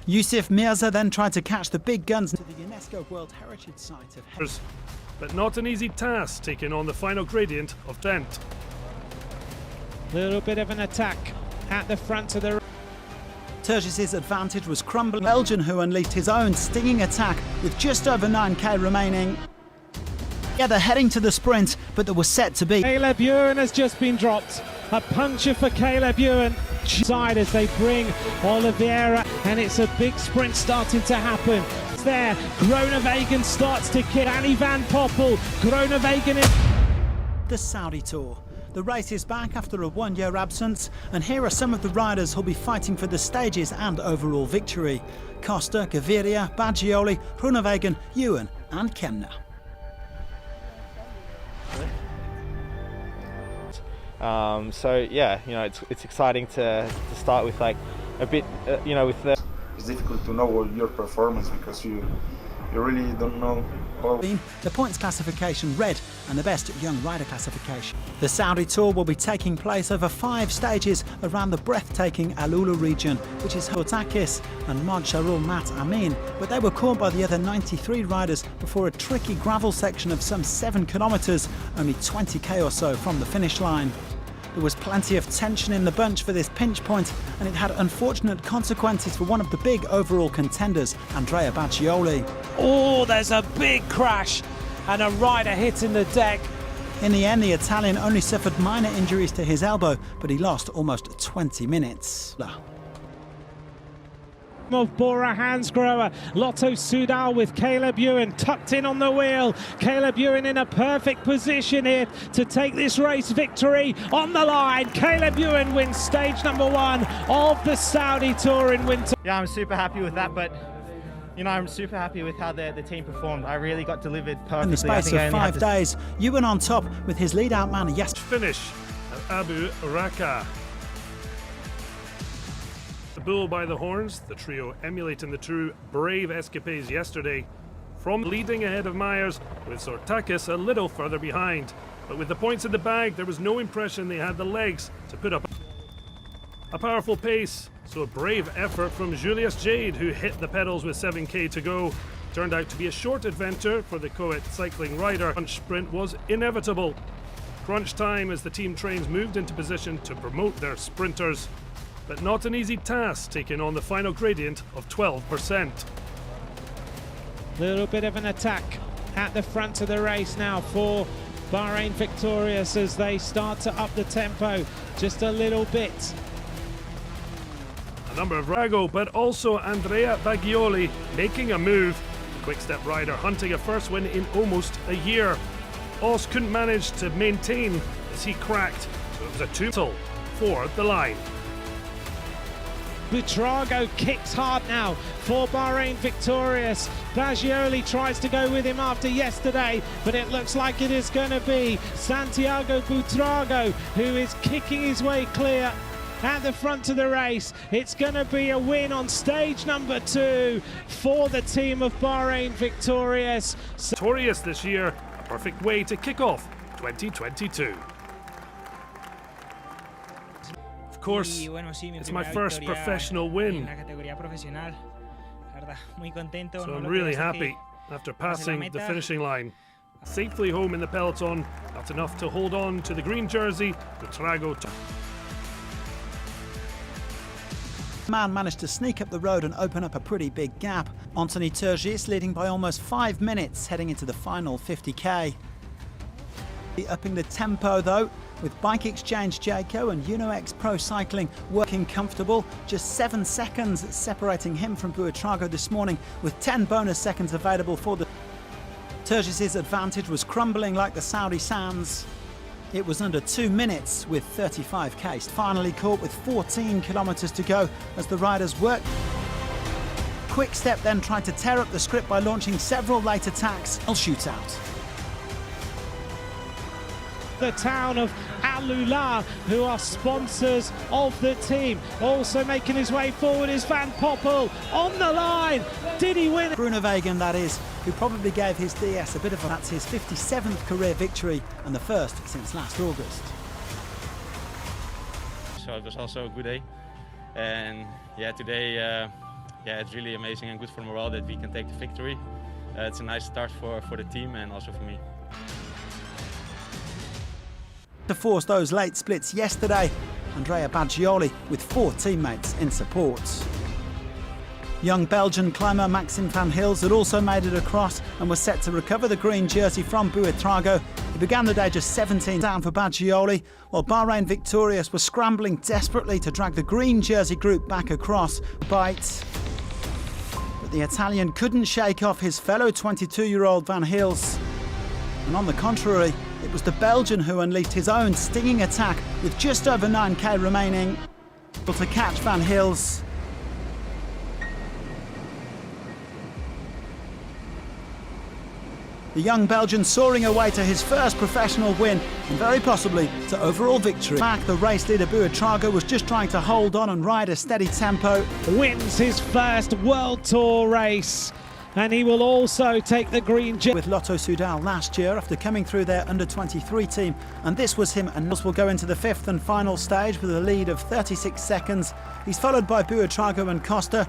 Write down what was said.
Yusuf Mirza then tried to catch the big guns to the UNESCO World Heritage Site of but not an easy task taking on the final gradient of Dent. Little bit of an attack at the front of the... Turgis's advantage was crumbling. Belgian, who unleashed his own stinging attack with just over 9k remaining. Yeah, they're heading to the sprint, but there was set to be. Caleb Ewan has just been dropped. A puncture for Caleb Ewan. Side as they bring Oliveira, and it's a big sprint starting to happen. It's there. Groenewegen starts to kick. Annie van Poppel. Groenewegen in. The Saudi Tour. The race is back after a one-year absence, and here are some of the riders who'll be fighting for the stages and overall victory. Costa, Gaviria, Baggioli, Groenewegen, Ewan and Kemna. So yeah, you know, it's exciting to start with like a bit, you know, with the. It's difficult to know your performance because you really don't know. The points classification red and the best young rider classification. The Saudi Tour will be taking place over 5 stages around the breathtaking Al Ula region, which is Hotakis and Mod Sharul Mat Amin, but they were caught by the other 93 riders before a tricky gravel section of some 7 kilometres, only 20k or so from the finish line. There was plenty of tension in the bunch for this pinch point, and it had unfortunate consequences for one of the big overall contenders, Andrea Baggioli. Oh, there's a big crash and a rider hitting the deck. In the end, the Italian only suffered minor injuries to his elbow, but he lost almost 20 minutes. Of Bora Hansgrohe, Lotto Soudal with Caleb Ewan tucked in on the wheel. Caleb Ewan in a perfect position here to take this race victory on the line. Caleb Ewan wins stage number 1 of the Saudi Tour in winter. Yeah, I'm super happy with that, but you know, I'm super happy with how the team performed. I really got delivered perfectly. In the space of 5 days, Ewan on top with his lead-out man Finish at Abu Raqqa. The bull by the horns, the trio emulating the true brave escapades yesterday. From leading ahead of Myers, with Sortakis a little further behind. But with the points in the bag, there was no impression they had the legs to put up a powerful pace. So a brave effort from Julius Jade, who hit the pedals with 7k to go. Turned out to be a short adventure for the Coet cycling rider. Crunch sprint was inevitable. Crunch time as the team trains moved into position to promote their sprinters. But not an easy task taking on the final gradient of 12%. Little bit of an attack at the front of the race now for Bahrain Victorious as they start to up the tempo just a little bit. A number of Rago, but also Andrea Baggioli making a move. The quick-step rider hunting a first win in almost a year. Os couldn't manage to maintain as he cracked, so it was a 2-0 for the line. Buitrago kicks hard now for Bahrain Victorious. Baggioli tries to go with him after yesterday, but it looks like it is going to be Santiago Buitrago who is kicking his way clear at the front of the race. It's going to be a win on stage number 2 for the team of Bahrain Victorious. Victorious this year, a perfect way to kick off 2022. Of course, it's my first professional win, so I'm really happy after passing the finishing line. Safely home in the peloton, not enough to hold on to the green jersey. Buitrago man managed to sneak up the road and open up a pretty big gap. Anthony Turgis leading by almost 5 minutes heading into the final 50k. Upping the tempo though, with Bike Exchange Jayco and UnoX Pro Cycling working comfortable, just 7 seconds separating him from Buitrago this morning, with 10 bonus seconds available for the... Turgis's advantage was crumbling like the Saudi sands. It was under 2 minutes with 35k. Finally caught with 14 kilometres to go as the riders worked. Quick Step then tried to tear up the script by launching several late attacks. Shootout. The town of Al Ula, who are sponsors of the team. Also making his way forward is Van Poppel on the line. Did he win? Groenewegen, that is, who probably gave his DS a bit of a... That's his 57th career victory and the first since last August. So it was also a good day. And yeah, today yeah, it's really amazing and good for morale that we can take the victory. It's a nice start for the team and also for me. To force those late splits yesterday, Andrea Baggioli with 4 teammates in support. Young Belgian climber Maxime van Hils had also made it across and was set to recover the green jersey from Buitrago. He began the day just 17 down for Baggioli, while Bahrain Victorious was scrambling desperately to drag the green jersey group back across. But the Italian couldn't shake off his fellow 22-year-old Van Hils. And on the contrary, it was the Belgian who unleashed his own stinging attack with just over 9k remaining. Able to catch Van Hils. The young Belgian soaring away to his first professional win and very possibly to overall victory. Back, the race leader Buitrago was just trying to hold on and ride a steady tempo. Wins his first World Tour race, and he will also take the green jersey. With Lotto Soudal last year after coming through their under-23 team, and this was him, and Nils will go into the 5th and final stage with a lead of 36 seconds. He's followed by Buitrago and Costa.